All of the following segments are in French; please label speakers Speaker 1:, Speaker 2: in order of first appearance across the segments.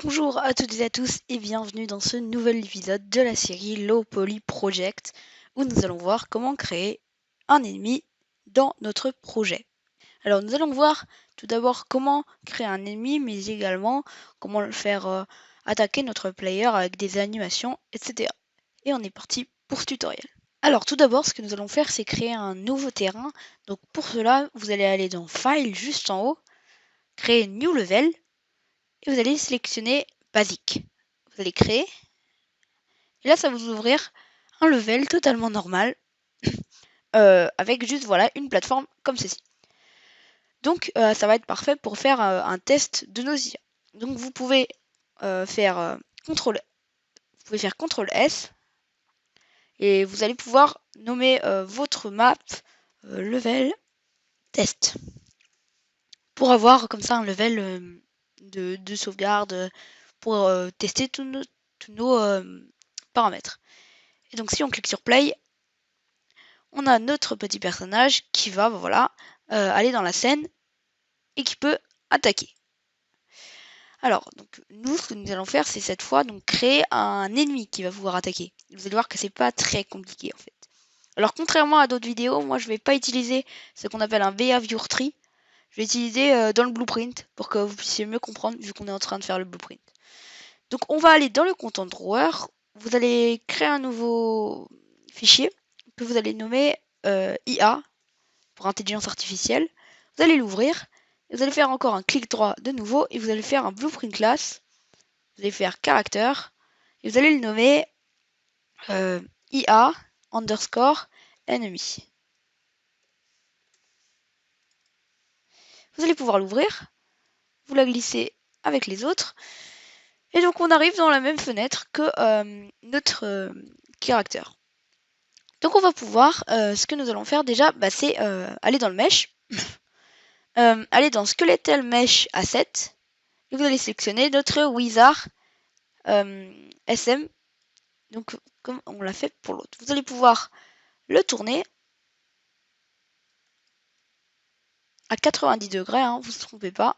Speaker 1: Bonjour à toutes et à tous et bienvenue dans ce nouvel épisode de la série Low Poly Project où nous allons voir comment créer un ennemi dans notre projet. Alors nous allons voir tout d'abord comment créer un ennemi mais également comment le faire attaquer notre player avec des animations etc. Et on est parti pour ce tutoriel. Alors tout d'abord ce que nous allons faire c'est créer un nouveau terrain. Donc pour cela vous allez aller dans File juste en haut, créer New Level. Et vous allez sélectionner Basic. Vous allez créer. Et là, ça va vous ouvrir un level totalement normal. Avec juste voilà une plateforme comme ceci. Donc ça va être parfait pour faire un test de nos IA. Donc vous pouvez faire CTRL S et vous allez pouvoir nommer votre map level test pour avoir comme ça un level de sauvegarde pour tester tous nos paramètres. Et donc si on clique sur play, on a notre petit personnage qui va aller dans la scène et qui peut attaquer. Alors, donc, nous, ce que nous allons faire, c'est cette fois donc créer un ennemi qui va pouvoir attaquer. Vous allez voir que c'est pas très compliqué en fait. Alors, contrairement à d'autres vidéos, moi je vais pas utiliser ce qu'on appelle un behavior tree. Je vais utiliser dans le blueprint pour que vous puissiez mieux comprendre vu qu'on est en train de faire le blueprint. Donc, on va aller dans le content drawer. Vous allez créer un nouveau fichier que vous allez nommer IA pour intelligence artificielle. Vous allez l'ouvrir. Vous allez faire encore un clic droit de nouveau et vous allez faire un blueprint class. Vous allez faire character et vous allez le nommer IA underscore enemy. Vous allez pouvoir l'ouvrir, vous la glissez avec les autres et donc on arrive dans la même fenêtre que notre character. Donc on va pouvoir, ce que nous allons faire déjà, c'est aller dans le mesh, aller dans skeletal mesh asset. Et vous allez sélectionner notre wizard SM, donc comme on l'a fait pour l'autre. Vous allez pouvoir le tourner à 90 degrés, hein, vous ne vous trompez pas.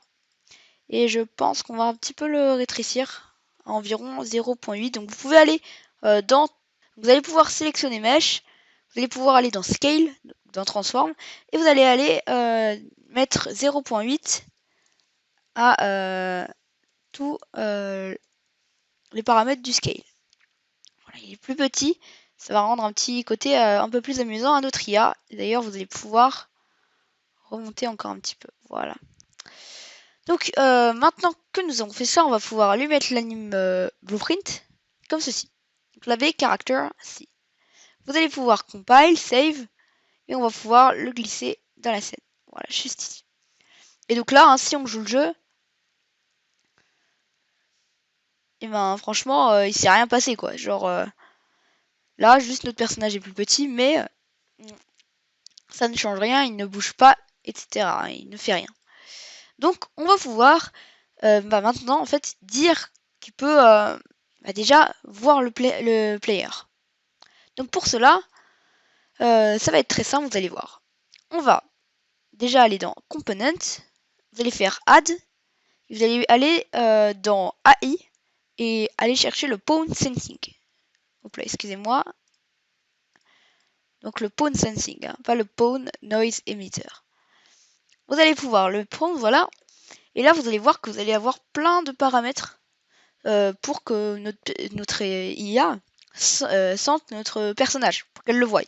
Speaker 1: Et je pense qu'on va un petit peu le rétrécir à environ 0.8. Donc vous pouvez aller vous allez pouvoir sélectionner mesh, vous allez pouvoir aller dans scale, dans transform, et vous allez aller mettre 0.8 à tous les paramètres du scale. Voilà, il est plus petit, ça va rendre un petit côté un peu plus amusant à notre IA. D'ailleurs, vous allez pouvoir remonter encore un petit peu. Voilà. Donc maintenant que nous avons fait ça, on va pouvoir lui mettre l'anime blueprint comme ceci. Donc clavier character C. Vous allez pouvoir compile, save, et on va pouvoir le glisser dans la scène. Voilà, juste ici. Et donc là, hein, si on joue le jeu, et ben franchement, il s'est rien passé quoi. Genre là, juste notre personnage est plus petit, mais ça ne change rien, il ne bouge pas, etc. Il ne fait rien. Donc on va pouvoir maintenant en fait dire qu'il peut déjà voir le player. Donc pour cela, ça va être très simple, vous allez voir. On va déjà aller dans Component, vous allez faire Add, vous allez aller dans AI et aller chercher le Pawn Sensing. Hop là, excusez-moi. Donc le Pawn Sensing, hein, pas le Pawn Noise Emitter. Vous allez pouvoir le prendre, voilà. Et là, vous allez voir que vous allez avoir plein de paramètres pour que notre IA sente notre personnage, pour qu'elle le voie.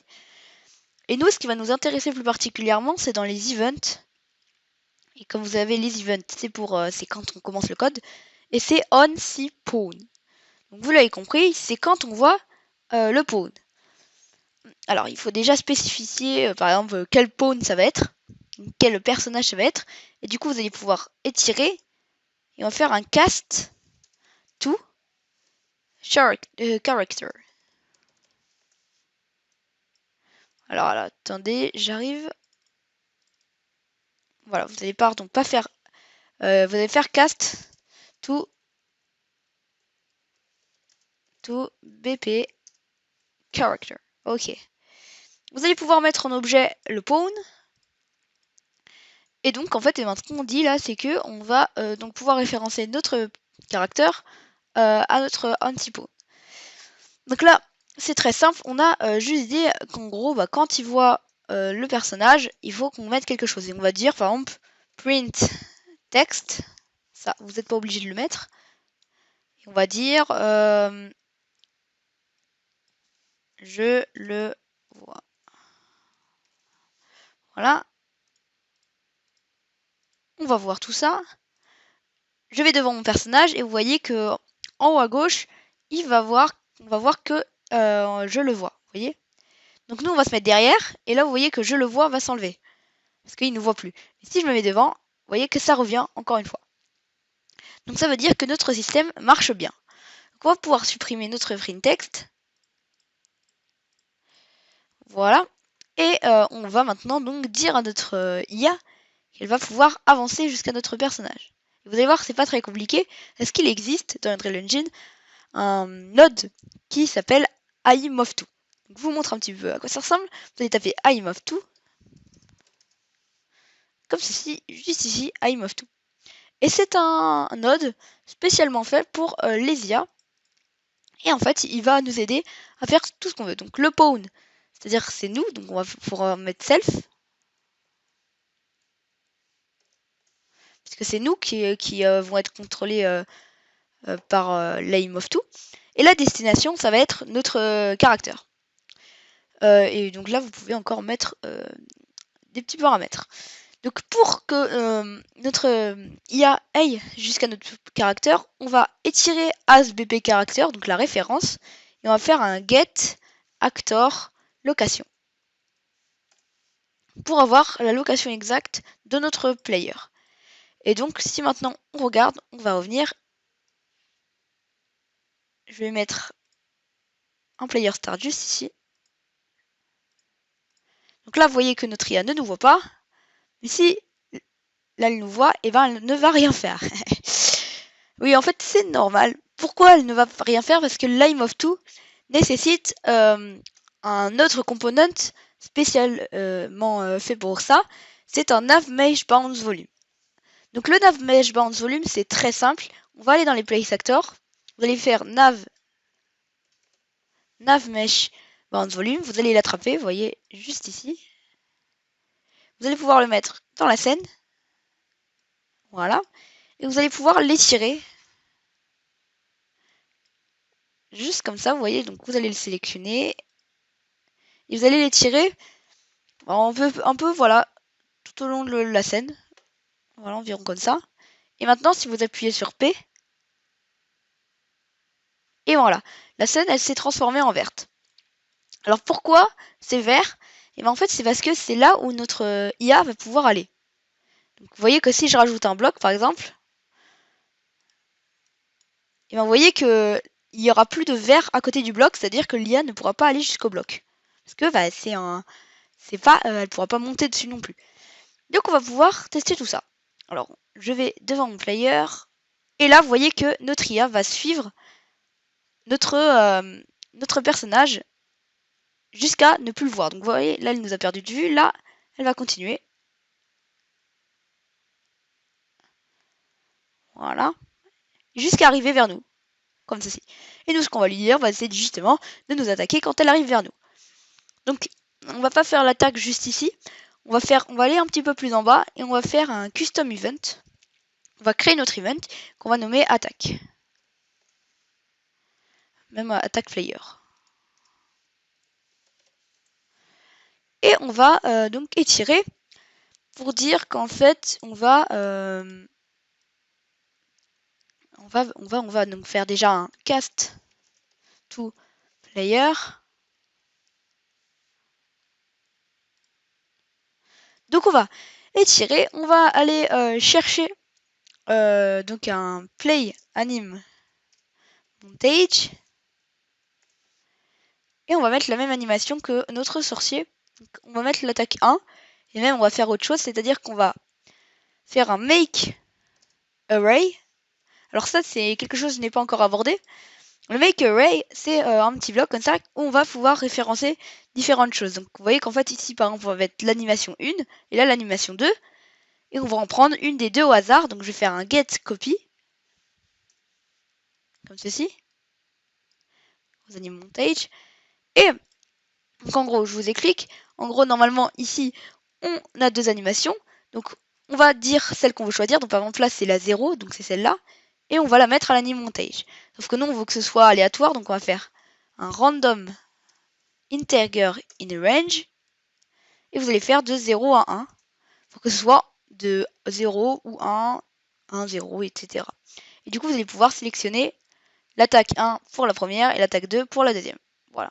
Speaker 1: Et nous, ce qui va nous intéresser plus particulièrement, c'est dans les events. Et comme vous avez les events, c'est quand on commence le code. Et c'est on see pawn. Donc vous l'avez compris, c'est quand on voit le pawn. Alors il faut déjà spécifier, par exemple, quel pawn ça va être, quel personnage ça va être. Et du coup, vous allez pouvoir étirer et on va faire un cast to character. Alors attendez, j'arrive. Voilà, vous allez pas faire. Vous allez faire cast to BP character. Ok. Vous allez pouvoir mettre en objet le pawn. Et donc en fait, et maintenant ce qu'on dit là, c'est que on va donc pouvoir référencer notre caractère à notre anti-pose. Donc là, c'est très simple, on a juste dit qu'en gros, quand il voit le personnage, il faut qu'on mette quelque chose. Et on va dire, par exemple, print text. Ça, vous n'êtes pas obligé de le mettre. Et on va dire, je le vois. Voilà. On va voir tout ça. Je vais devant mon personnage et vous voyez que en haut à gauche, on va voir que je le vois. Vous voyez? Donc nous, on va se mettre derrière. Et là, vous voyez que je le vois va s'enlever. Parce qu'il ne voit plus. Et si je me mets devant, vous voyez que ça revient encore une fois. Donc ça veut dire que notre système marche bien. Donc on va pouvoir supprimer notre print text. Voilà. Et on va maintenant donc dire à notre IA qu'elle va pouvoir avancer jusqu'à notre personnage. Et vous allez voir, c'est pas très compliqué, parce qu'il existe dans Unreal Engine un node qui s'appelle IMOV2. Donc je vous montre un petit peu à quoi ça ressemble. Vous allez taper IMOV2, comme ceci, juste ici, IMOV2. Et c'est un node spécialement fait pour les IA. Et en fait, il va nous aider à faire tout ce qu'on veut. Donc le pawn, c'est-à-dire c'est nous, donc on va pouvoir mettre self. Parce que c'est nous qui vont être contrôlés par l'IMOV2. Et la destination, ça va être notre caractère. Et donc là, vous pouvez encore mettre des petits paramètres. Donc pour que notre IA aille jusqu'à notre caractère, on va étirer asBP caractère, donc la référence, et on va faire un get actor location pour avoir la location exacte de notre player. Et donc si maintenant on regarde, on va revenir. Je vais mettre un player start juste ici. Donc là, vous voyez que notre IA ne nous voit pas. Mais si là, elle nous voit, et ben elle ne va rien faire. Oui, en fait, c'est normal. Pourquoi elle ne va rien faire? Parce que l'IMOV2 nécessite un autre component spécialement fait pour ça. C'est un navMeshBounceVolume. Donc le navMeshBounceVolume, c'est très simple. On va aller dans les placeActors. Vous allez faire navMeshBounceVolume. Vous allez l'attraper, vous voyez, juste ici. Vous allez pouvoir le mettre dans la scène. Voilà. Et vous allez pouvoir l'étirer. Juste comme ça, vous voyez. Donc vous allez le sélectionner. Et vous allez l'étirer un peu, voilà, tout au long de la scène. Voilà, environ comme ça. Et maintenant, si vous appuyez sur P, et voilà, la scène, elle s'est transformée en verte. Alors pourquoi c'est vert? Et bien en fait, c'est parce que c'est là où notre IA va pouvoir aller. Donc, vous voyez que si je rajoute un bloc, par exemple, et bien vous voyez que il n'y aura plus de vert à côté du bloc, c'est-à-dire que l'IA ne pourra pas aller jusqu'au bloc. Parce que bah, elle ne pourra pas monter dessus non plus. Donc on va pouvoir tester tout ça. Alors, je vais devant mon player, et là, vous voyez que notre IA va suivre notre personnage jusqu'à ne plus le voir. Donc vous voyez, là, elle nous a perdu de vue, là, elle va continuer. Voilà. Jusqu'à arriver vers nous, comme ceci. Et nous, ce qu'on va lui dire, c'est justement de nous attaquer quand elle arrive vers nous. Donc, on va pas faire l'attaque juste ici. On va aller un petit peu plus en bas et on va faire un custom event. On va créer notre event qu'on va nommer attaque. Même attaque player. Et on va donc étirer pour dire qu'en fait, on va donc faire déjà un cast to player. Donc on va étirer, on va aller chercher donc un play anime montage et on va mettre la même animation que notre sorcier. Donc, on va mettre l'attaque 1 et même on va faire autre chose, c'est-à-dire qu'on va faire un make array. Alors ça c'est quelque chose que je n'ai pas encore abordé. Le make array, c'est un petit bloc comme ça où on va pouvoir référencer différentes choses. Donc vous voyez qu'en fait ici par exemple on va mettre l'animation 1 et là l'animation 2 et on va en prendre une des deux au hasard. Donc je vais faire un get copy. comme ceci, aux anim montage. Et donc en gros, je vous explique. En gros, normalement, ici, on a deux animations. Donc, on va dire celle qu'on veut choisir. Donc, par exemple, là, c'est la 0, donc c'est celle-là. Et on va la mettre à l'anim montage. Sauf que nous, on veut que ce soit aléatoire, donc on va faire un random integer in a range. Et vous allez faire de 0 à 1. Pour que ce soit de 0 ou 1, 1, 0, etc. Et du coup, vous allez pouvoir sélectionner l'attaque 1 pour la première et l'attaque 2 pour la deuxième. Voilà.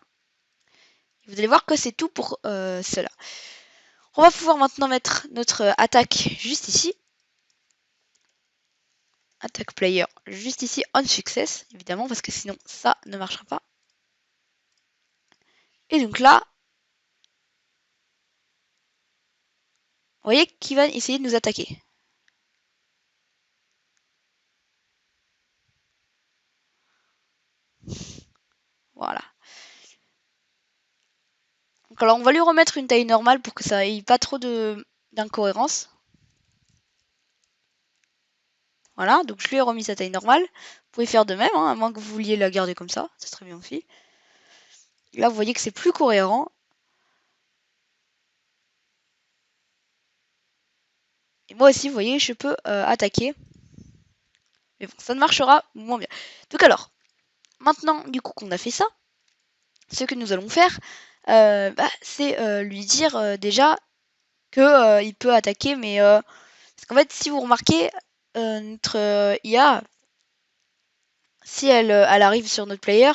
Speaker 1: Vous allez voir que c'est tout pour cela. On va pouvoir maintenant mettre notre attaque juste ici. Attaque player juste ici on success, évidemment, parce que sinon ça ne marchera pas. Et donc là, vous voyez qu'il va essayer de nous attaquer. Voilà. Donc alors on va lui remettre une taille normale pour que ça ait pas trop d'incohérence. Voilà, donc je lui ai remis sa taille normale. Vous pouvez faire de même, hein, à moins que vous vouliez la garder comme ça, c'est très bien aussi. Là, vous voyez que c'est plus cohérent. Et moi aussi, vous voyez, je peux attaquer. Mais bon, ça ne marchera moins bien. Donc alors, maintenant, du coup qu'on a fait ça, ce que nous allons faire, c'est lui dire déjà que il peut attaquer, mais parce qu'en fait, si vous remarquez, notre IA, si elle arrive sur notre player,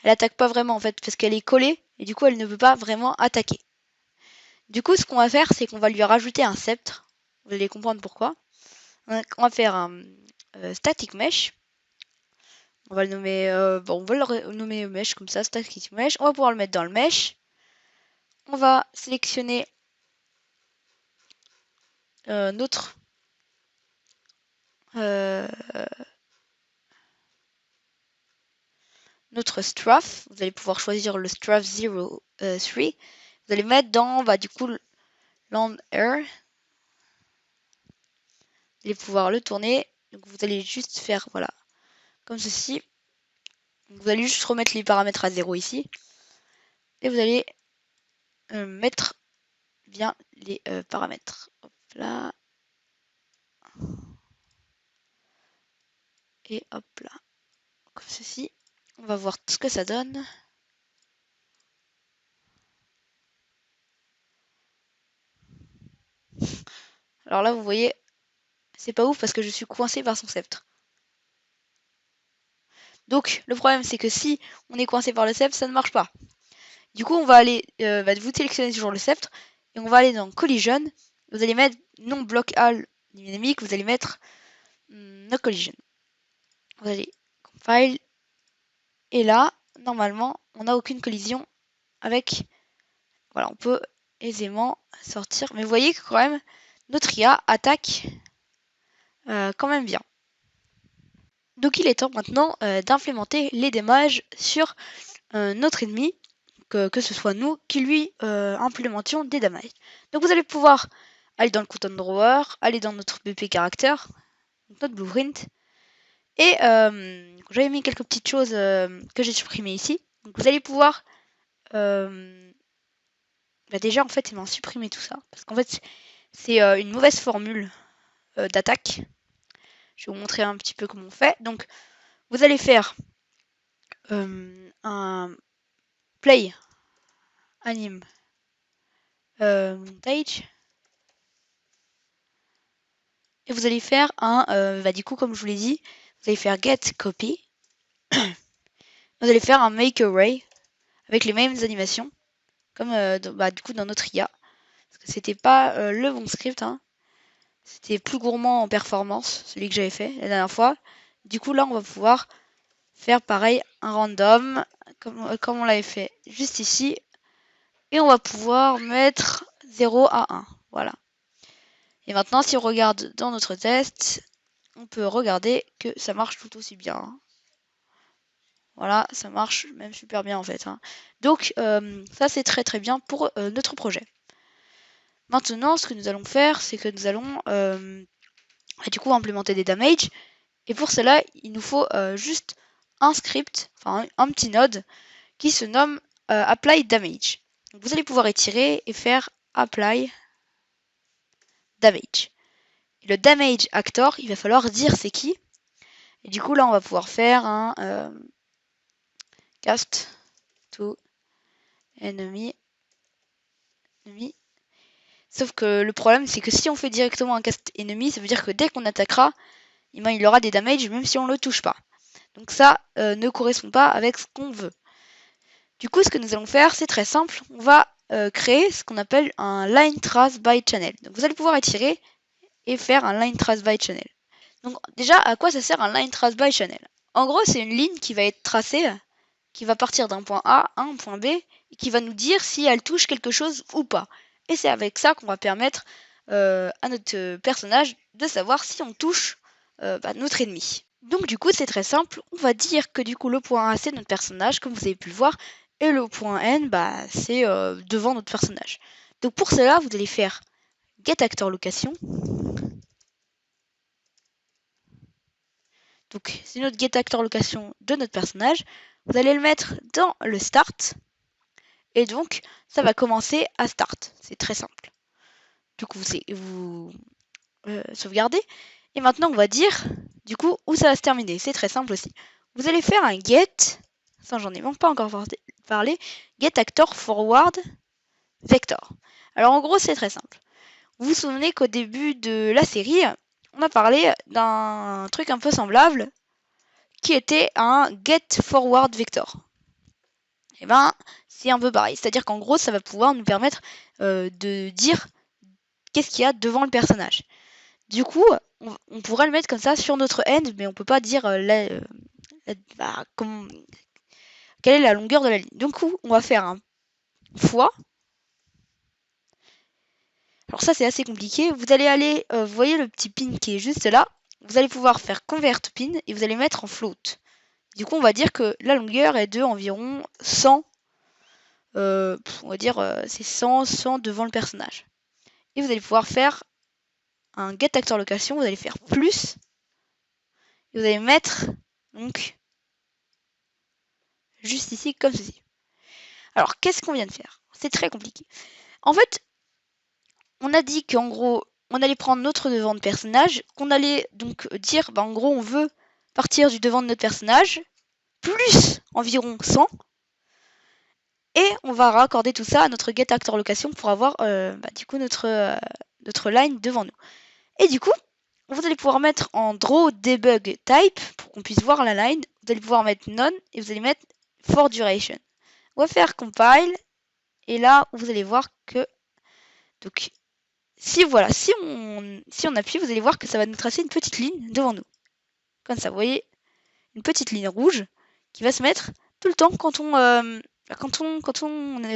Speaker 1: elle attaque pas vraiment en fait, parce qu'elle est collée, et du coup elle ne peut pas vraiment attaquer. Du coup, ce qu'on va faire, c'est qu'on va lui rajouter un sceptre. Vous allez comprendre pourquoi. On va faire un static mesh. On va le nommer, on va le nommer mesh comme ça, static mesh. On va pouvoir le mettre dans le mesh. On va sélectionner notre strafe. Vous allez pouvoir choisir le strafe 03. Vous allez mettre dans, du coup, land air. Vous allez pouvoir le tourner. Donc vous allez juste faire, voilà, comme ceci. Donc, vous allez juste remettre les paramètres à 0 ici. Et vous allez mettre bien les paramètres. Hop là. Et hop là. Comme ceci. On va voir ce que ça donne. Alors là, vous voyez, c'est pas ouf parce que je suis coincé par son sceptre. Donc, le problème, c'est que si on est coincé par le sceptre, ça ne marche pas. Du coup, on va aller, vous sélectionnez toujours le sceptre et on va aller dans Collision. Vous allez mettre non block all dynamique, vous allez mettre no collision. Vous allez compile et là, normalement, on n'a aucune collision avec. Voilà, on peut aisément sortir. Mais vous voyez que quand même, notre IA attaque quand même bien. Donc il est temps maintenant d'implémenter les damages sur notre ennemi, que ce soit nous qui lui implémentions des damages. Donc vous allez pouvoir aller dans le Counter Drawer, aller dans notre BP Character, notre Blueprint, et j'avais mis quelques petites choses que j'ai supprimées ici. Donc vous allez pouvoir déjà en fait ils m'ont supprimé tout ça, parce qu'en fait c'est une mauvaise formule d'attaque. Je vais vous montrer un petit peu comment on fait. Donc vous allez faire un play anim montage et vous allez faire un du coup comme je vous l'ai dit, vous allez faire get copy. Vous allez faire un make array avec les mêmes animations comme du coup dans notre IA, parce que c'était pas le bon script, hein. C'était plus gourmand en performance, celui que j'avais fait la dernière fois. Du coup là on va pouvoir faire pareil un random comme on l'avait fait juste ici, et on va pouvoir mettre 0 à 1. Voilà. Et maintenant, si on regarde dans notre test, on peut regarder que ça marche tout aussi bien. Hein. Voilà, ça marche même super bien en fait. Hein. Donc, ça c'est très très bien pour notre projet. Maintenant, ce que nous allons faire, c'est que nous allons du coup implémenter des damages. Et pour cela, il nous faut juste un script, enfin un petit node qui se nomme apply damage. Donc, vous allez pouvoir étirer et faire apply damage. Et le damage actor, il va falloir dire c'est qui. Et du coup là on va pouvoir faire un cast to enemy. Sauf que le problème c'est que si on fait directement un cast ennemi, ça veut dire que dès qu'on attaquera, il aura des damages même si on ne le touche pas. Donc ça ne correspond pas avec ce qu'on veut. Du coup, ce que nous allons faire, c'est très simple. On va créer ce qu'on appelle un line trace by channel. Donc vous allez pouvoir étirer et faire un line trace by channel. Donc déjà, à quoi ça sert un line trace by channel? En gros, c'est une ligne qui va être tracée, qui va partir d'un point A à un point B, et qui va nous dire si elle touche quelque chose ou pas. Et c'est avec ça qu'on va permettre à notre personnage de savoir si on touche notre ennemi. Donc du coup c'est très simple, on va dire que du coup le point A c'est notre personnage comme vous avez pu le voir et le point N c'est devant notre personnage. Donc pour cela vous allez faire getActorLocation. Donc c'est notre getActorLocation de notre personnage. Vous allez le mettre dans le start et donc ça va commencer à start. C'est très simple. Du coup vous sauvegardez et maintenant on va dire du coup où ça va se terminer. C'est très simple aussi. Vous allez faire un get, ça j'en ai même pas encore parlé, getActorForward vector. Alors en gros c'est très simple. Vous vous souvenez qu'au début de la série, on a parlé d'un truc un peu semblable qui était un getForwardVector. Et c'est un peu pareil, c'est-à-dire qu'en gros ça va pouvoir nous permettre de dire qu'est-ce qu'il y a devant le personnage. Du coup, on pourrait le mettre comme ça sur notre end, mais on peut pas dire quelle est la longueur de la ligne. Du coup, on va faire un fois. Alors ça, c'est assez compliqué. Vous allez aller, vous voyez le petit pin qui est juste là. Vous allez pouvoir faire convert pin et vous allez mettre en float. Du coup, on va dire que la longueur est de environ 100. On va dire c'est 100 devant le personnage. Et vous allez pouvoir faire un getActorLocation. Vous allez faire plus. Et vous allez mettre donc juste ici comme ceci. Alors qu'est-ce qu'on vient de faire? C'est très compliqué. En fait, on a dit qu'en gros, on allait prendre notre devant de personnage, qu'on allait donc dire, en gros, on veut partir du devant de notre personnage, plus environ 100, et on va raccorder tout ça à notre getActorLocation pour avoir du coup notre line devant nous. Et du coup, vous allez pouvoir mettre en drawDebugType pour qu'on puisse voir la line. Vous allez pouvoir mettre none et vous allez mettre for duration. On va faire compile et là vous allez voir que donc si on appuie, vous allez voir que ça va nous tracer une petite ligne devant nous. Comme ça, vous voyez, une petite ligne rouge qui va se mettre tout le temps quand on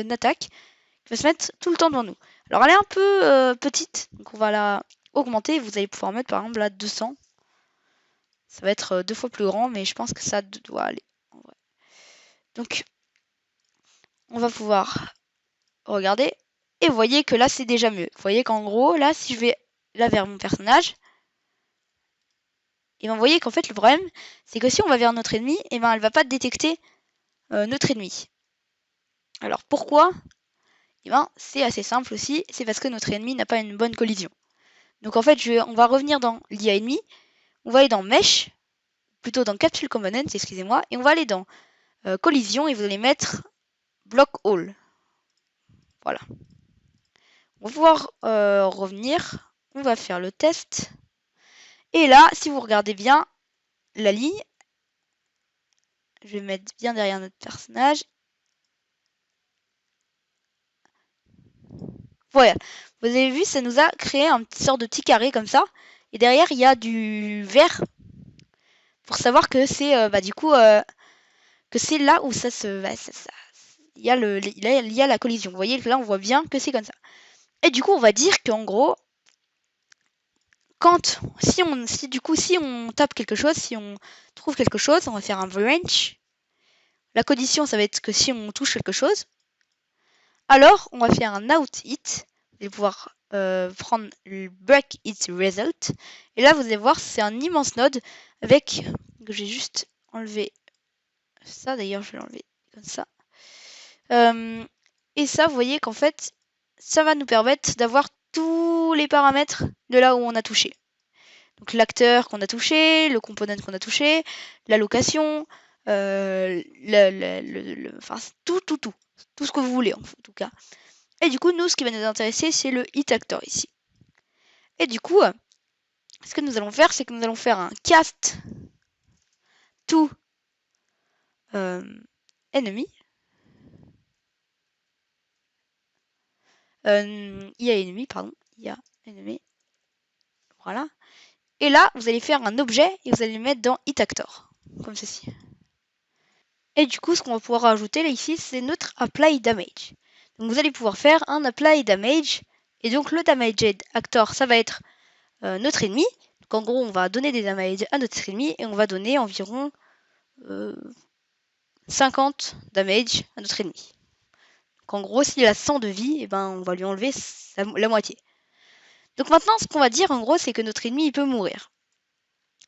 Speaker 1: attaque, qui va se mettre tout le temps devant nous. Alors elle est un peu petite, donc on va la augmenter. Vous allez pouvoir mettre par exemple là 200. Ça va être 2 fois plus grand, mais je pense que ça doit aller. En vrai. Donc on va pouvoir regarder. Et vous voyez que là, c'est déjà mieux. Vous voyez qu'en gros, là, si je vais là vers mon personnage, et vous voyez qu'en fait, le problème, c'est que si on va vers notre ennemi, et elle va pas détecter notre ennemi. Alors, pourquoi? C'est assez simple aussi. C'est parce que notre ennemi n'a pas une bonne collision. Donc, en fait, on va revenir dans l'IA ennemi. On va aller dans Mesh, plutôt dans Capsule Components, excusez-moi, et on va aller dans Collision, et vous allez mettre Block All. Voilà. On va pouvoir revenir, on va faire le test. Et là, si vous regardez bien la ligne, je vais mettre bien derrière notre personnage. Voilà, vous avez vu, ça nous a créé un sorte de petit carré comme ça. Et derrière, il y a du vert pour savoir que c'est du coup que c'est là où ça se... il y a la collision. Vous voyez que là, on voit bien que c'est comme ça. Et du coup, on va dire qu'en gros, si on tape quelque chose, si on trouve quelque chose, on va faire un branch. La condition, ça va être que si on touche quelque chose, alors on va faire un out it. Vous allez pouvoir prendre le break its result. Et là, vous allez voir, c'est un immense node avec, que j'ai juste enlevé ça d'ailleurs, je vais l'enlever comme ça. Et ça, vous voyez qu'en fait, ça va nous permettre d'avoir tous les paramètres de là où on a touché. Donc l'acteur qu'on a touché, le component qu'on a touché, la location, enfin tout ce que vous voulez en tout cas. Et du coup, nous, ce qui va nous intéresser, c'est le hit actor ici. Et du coup, ce que nous allons faire, c'est que nous allons faire un cast to enemy. IA enemy, pardon. IA enemy. Voilà. Et là, vous allez faire un objet et vous allez le mettre dans hit actor. Comme ceci. Et du coup, ce qu'on va pouvoir rajouter là ici, c'est notre apply damage. Donc vous allez pouvoir faire un apply damage. Et donc le damage actor, ça va être notre ennemi. Donc en gros, on va donner des damages à notre ennemi et on va donner environ 50 damage à notre ennemi. Donc en gros, s'il a 100 de vie, et ben, on va lui enlever la moitié. Donc maintenant, ce qu'on va dire en gros, c'est que notre ennemi il peut mourir.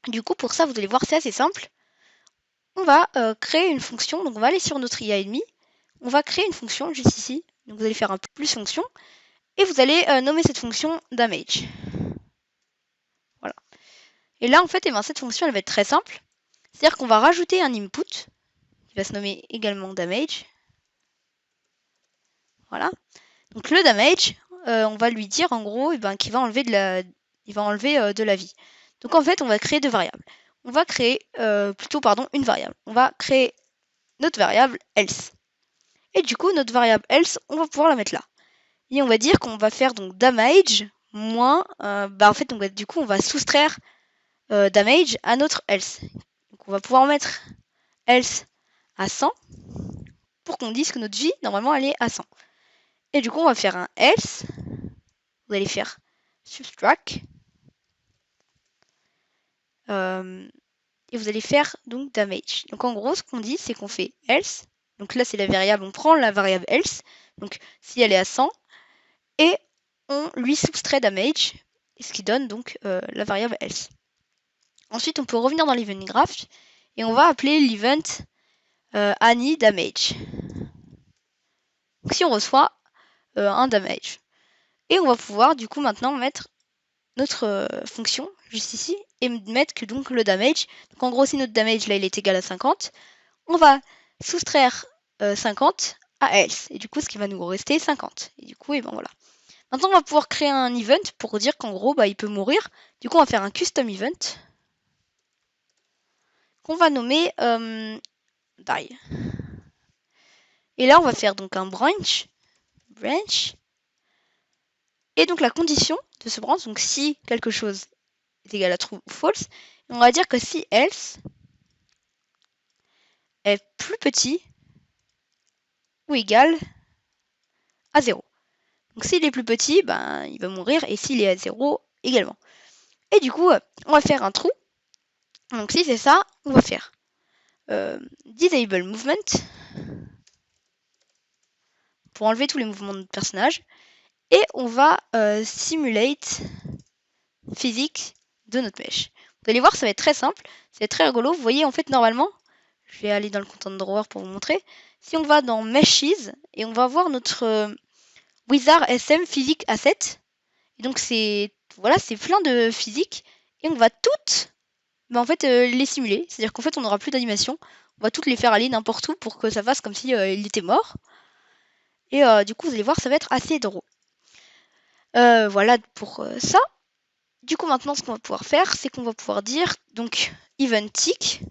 Speaker 1: Du coup, pour ça, vous allez voir, c'est assez simple. On va créer une fonction. Donc on va aller sur notre IA ennemi. On va créer une fonction juste ici. Donc vous allez faire un plus fonction. Et vous allez nommer cette fonction damage. Voilà. Et là, en fait, et ben, cette fonction, elle va être très simple. C'est-à-dire qu'on va rajouter un input qui va se nommer également damage. Voilà. Donc le damage, on va lui dire en gros qu'il va enlever de la vie. Donc en fait, on va créer deux variables. On va créer une variable. On va créer notre variable else. Et du coup, notre variable else, on va pouvoir la mettre là. Et on va dire qu'on va faire donc damage moins, en fait, du coup, on va soustraire damage à notre else. Donc on va pouvoir mettre else à 100 pour qu'on dise que notre vie, normalement, elle est à 100. Et du coup, on va faire un else. Vous allez faire subtract. Et vous allez faire donc damage. Donc en gros, ce qu'on dit, c'est qu'on fait else. Donc là, c'est la variable. On prend la variable else. Donc si elle est à 100. Et on lui soustrait damage. Ce qui donne donc la variable else. Ensuite, on peut revenir dans l'event graph. Et on va appeler l'event any damage. Donc si on reçoit un damage. Et on va pouvoir du coup maintenant mettre notre fonction juste ici et mettre que donc le damage. Donc en gros, si notre damage là il est égal à 50, on va soustraire 50 à else. Et du coup, ce qui va nous rester 50. Et du coup, et ben voilà. Maintenant, on va pouvoir créer un event pour dire qu'en gros, il peut mourir. Du coup, on va faire un custom event qu'on va nommer die. Et là, on va faire donc un branch. Et donc la condition de ce branch, donc si quelque chose est égal à true ou false, on va dire que si else est plus petit ou égal à 0. Donc s'il est plus petit, il va mourir, et s'il est à 0, également. Et du coup, on va faire un true. Donc si c'est ça, on va faire disable movement pour enlever tous les mouvements de notre personnage. Et on va simulate physique de notre mesh. Vous allez voir, ça va être très simple, c'est très rigolo. Vous voyez, en fait, normalement, je vais aller dans le content drawer pour vous montrer. Si on va dans meshes et on va voir notre wizard SM physique asset. Et donc c'est plein de physiques et on va toutes les simuler. C'est-à-dire qu'en fait, on n'aura plus d'animation. On va toutes les faire aller n'importe où pour que ça fasse comme si il était mort. Et du coup, vous allez voir, ça va être assez drôle. Voilà pour ça. Du coup, maintenant, ce qu'on va pouvoir faire, c'est qu'on va pouvoir dire donc event tick.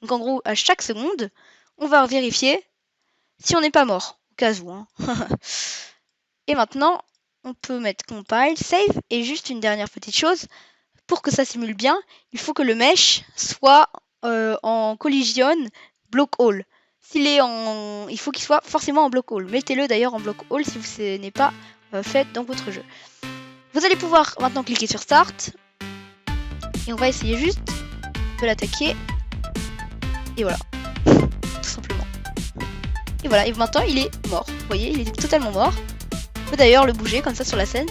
Speaker 1: Donc en gros, à chaque seconde, on va vérifier si on n'est pas mort, au cas où. Hein. Et maintenant, on peut mettre compile, save, et juste une dernière petite chose, pour que ça simule bien, il faut que le mesh soit en collision block all. Il faut qu'il soit forcément en block all. Mettez-le d'ailleurs en block all si ce n'est pas fait dans votre jeu. Vous allez pouvoir maintenant cliquer sur Start. Et on va essayer juste de l'attaquer. Et voilà. Tout simplement. Et voilà, et maintenant il est mort. Vous voyez, il est totalement mort. On peut d'ailleurs le bouger comme ça sur la scène.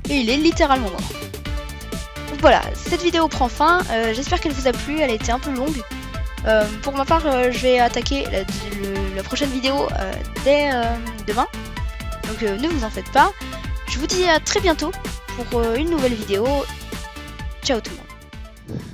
Speaker 1: Et il est littéralement mort. Donc voilà, cette vidéo prend fin. J'espère qu'elle vous a plu, elle a été un peu longue. Pour ma part, je vais attaquer la prochaine vidéo dès demain. Donc ne vous en faites pas. Je vous dis à très bientôt pour une nouvelle vidéo. Ciao tout le monde.